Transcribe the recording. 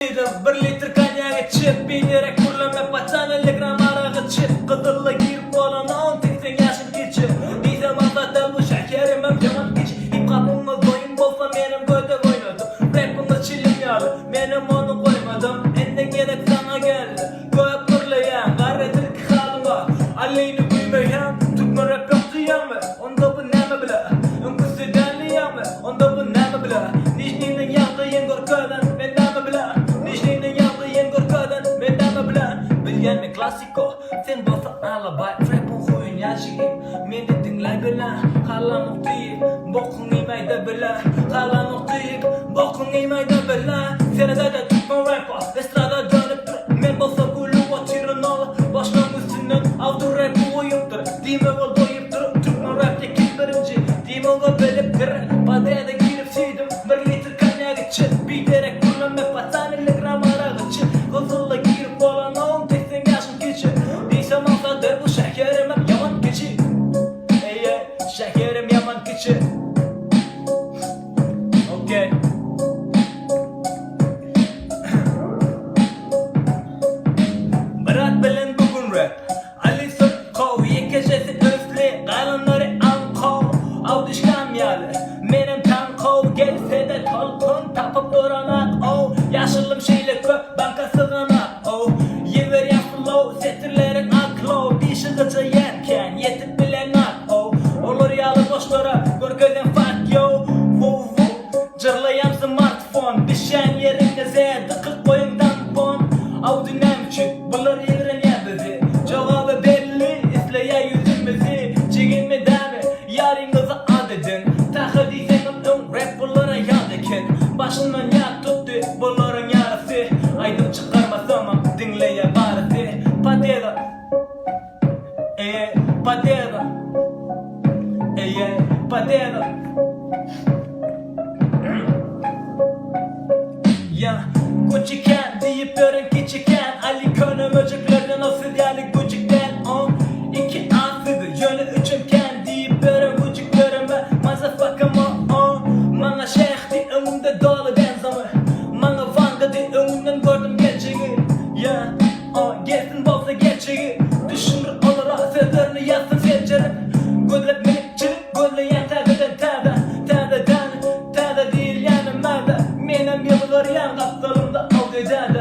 Bir litr konyak içip bilerek kurlama paçaneli gram arak içip kızılla girip bolana 18 yaşım geçip bize mazada bu şekerim hem yaman geç hip hop'umuz oyun bolsa benim göde oynadım rap'ımız çilim yalı benim onu koymadım ende gerek sana geldi koyup kurlayan garretilki halına aleyni kuymayan tutma rap yaptı yanma onda bu neme bile önküsü denli yanma onda bu neme bile nişninin yandığı gorkadan ben neme bile Bilgenme klasiko sen bolsa alabay rap'un huyun yaşayım meni dinlay bilen kalan uktayıp bokun imayda bilen kalan uktayıp bokun imayda bilen seni de tutma rap'a estrada dönüp dur men bolsa gülü vatirin ol başkan üstünden avdur rap'u uyumdur dime ol doyup durup tutma rap'teki birinci dime ol belip kırı badaya da girip siydim bir litr konyak içip bilerek kullanma pataneli gram arak içip kızılla girip olan bu şekerim hep yaman keçi şekerim yaman keçi Okay Bırak bilin bugün rap Ali Sırtkov yekecesi öfli Kalanları ankov Avdışkan yalı Menim tankov Gelse de tolkun Tapıp duranak Yaşılım şeyle köp Banka sığanak Yever ya flow Setirlerin aklow Dişiğice yerken Yetip bilen ak Olur yalı boşlara Görgeden fuck yo Cırlayan smartphone Düşen yerinize Dıkık koyun tampon Dinamçı Bulur yılırın ya bizi Cevabı belli İsleye yüzümüzü Çekinme deme Yarınızı adedin Takıdıysanım rap bulura yad ekin Başından yad tuttu Bulurun yarısı Aydın çıkarmasam dinleye barısı Patera Patera Patera Ya küçükken deyip görün küçükken Ali könüm öcüklerden o sidyali küçükten İki asıdı yönü üçümken deyip görün küçüklerime Mazafakama Mana şeyhti önümde dolu benzamı Mana vangıdı önümden gördüm gerçeği Ya gelsin bolsa gerçeği Düşünür olur sözlerini yazsın pencerem Gözlep minikçilik gözleyen tədədən tədə değil yani mədə Menem yıllar yan kaptalımda al dedədə